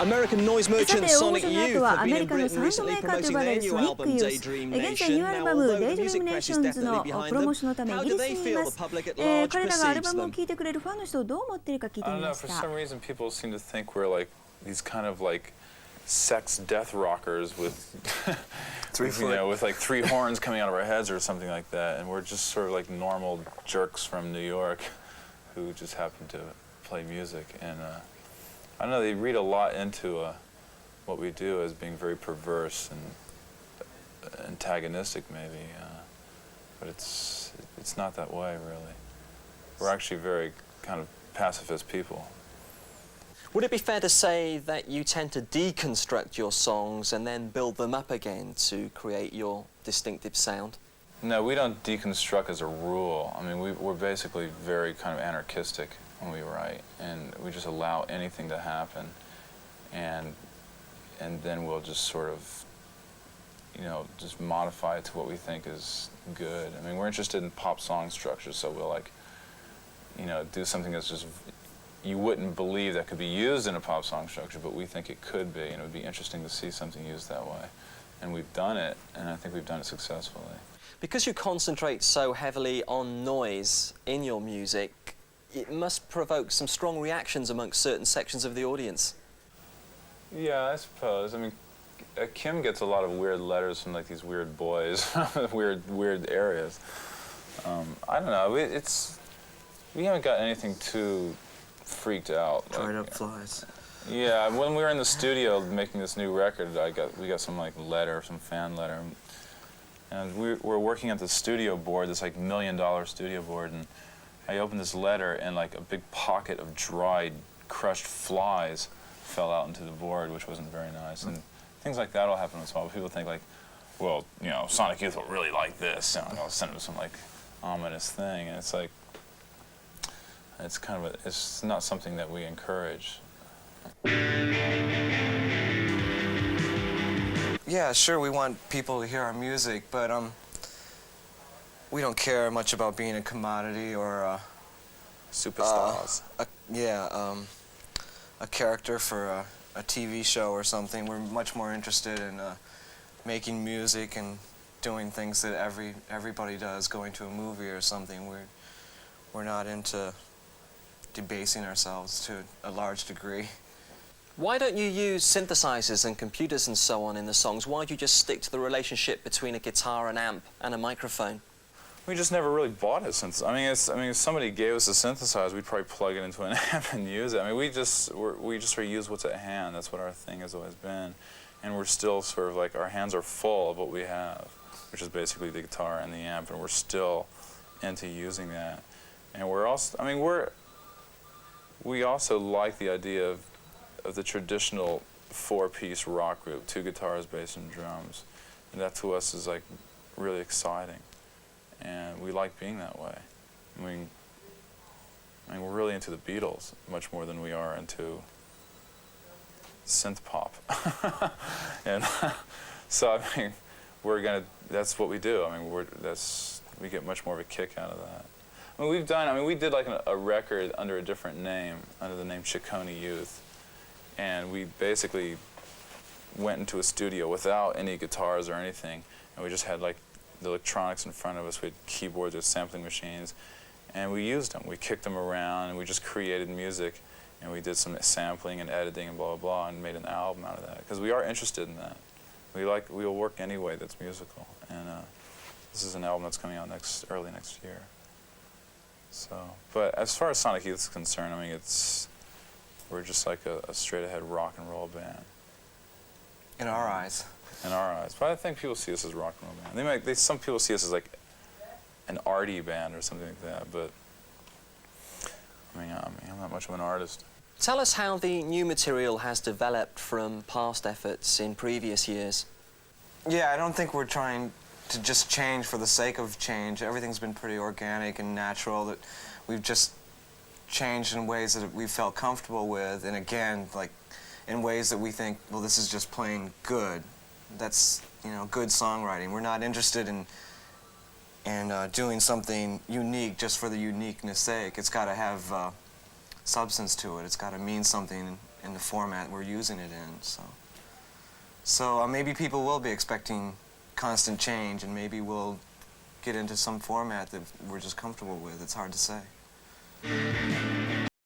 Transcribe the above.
American noise さ merchant て、大御 Sonic 所の後 Youth は have ア been メリ in カの Britain サウンド recently メーカーと呼 promoting ば their れる new ソニック album ユース。 Daydream 現在ニュ Nation. ーアル Now, バム although the デイドリー music ムネー press シ is ョンズ definitely の behind プロ them, モーションのため how イギ do リス they にい feel ま the す。 public at large 彼らがアル perceives バムを them? 聴いてくれるファンの人をどう思っているか聞いて I み don't know, まし for た。 some reason people seem to think we're like these kind of like sex death rockers with with like 3 horns coming out of our heads or something like that, and we're just sort of like normal jerks from New York who just happen to play music. And I don't know, they read a lot into what we do as being very perverse and antagonistic maybe, but it's not that way really. We're actually very kind of pacifist people. Would it be fair to say that you tend to deconstruct your songs and then build them up again to create your distinctive sound? No, we don't deconstruct as a rule. I mean, we're basically very kind of anarchistic when we write, and we just allow anything to happen, and then we'll just sort of, just modify it to what we think is good. I mean, we're interested in pop song structures, so we'll like, do something that's just you wouldn't believe that could be used in a pop song structure, but we think it could be, and it would be interesting to see something used that way. And we've done it, and I think we've done it successfully. Because you concentrate so heavily on noise in your music, it must provoke some strong reactions amongst certain sections of the audience. Yeah, I suppose. I mean, Kim gets a lot of weird letters from like these weird boys, weird areas. I don't know. We haven't got anything too freaked out. Dried up flies. Yeah, when we were in the studio making this new record, we got some like letter, some fan letter, and we were working at the studio board, this like $1 million studio board, and I opened this letter and like a big pocket of dried, crushed flies fell out into the board, which wasn't very nice. And things like that will happen as well. People think like, well, Sonic Youth will really like this, and I'll send them some like ominous thing, and it's like, it's kind of it's not something that we encourage. Yeah, sure, we want people to hear our music, but we don't care much about being a commodity or Superstars. A character for a TV show or something. We're much more interested in making music and doing things that everybody does, going to a movie or something. We're not into debasing ourselves to a large degree. Why don't you use synthesizers and computers and so on in the songs? Why do you just stick to the relationship between a guitar, an amp, and a microphone? We just never really bought a synthesizer. I mean, if somebody gave us a synthesizer, we'd probably plug it into an amp and use it. I mean, we just use what's at hand. That's what our thing has always been, and we're still sort of like our hands are full of what we have, which is basically the guitar and the amp, and we're still into using that. And we're also, I mean, we also like the idea of the traditional 4-piece rock group, 2 guitars, bass, and drums, and that to us is like really exciting. And we like being that way. I mean, we're really into the Beatles much more than we are into synth pop. And so I mean, that's what we do. I mean, we get much more of a kick out of that. I mean, we did like a record under a different name, under the name Ciccone Youth, and we basically went into a studio without any guitars or anything, and we just had like the electronics in front of us. We had keyboards with sampling machines, and we used them. We kicked them around, and we just created music, and we did some sampling and editing and blah, blah, blah, and made an album out of that, because we are interested in that. We'll work any way that's musical, and this is an album that's coming out early next year. So, but as far as Sonic Youth is concerned, I mean, we're just like a straight-ahead rock and roll band. In our eyes. In our eyes. But I think people see us as a rock and roll band. Some people see us as like an arty band or something like that, but I mean, I'm not much of an artist. Tell us how the new material has developed from past efforts in previous years. Yeah, I don't think we're trying to just change for the sake of change. Everything's been pretty organic and natural, that we've just changed in ways that we felt comfortable with, and again, like in ways that we think, well, this is just plain good. That's, good songwriting. We're not interested in doing something unique just for the uniqueness sake. It's got to have substance to it. It's got to mean something, in the format we're using it in. So maybe people will be expecting constant change, and maybe we'll get into some format that we're just comfortable with. It's hard to say.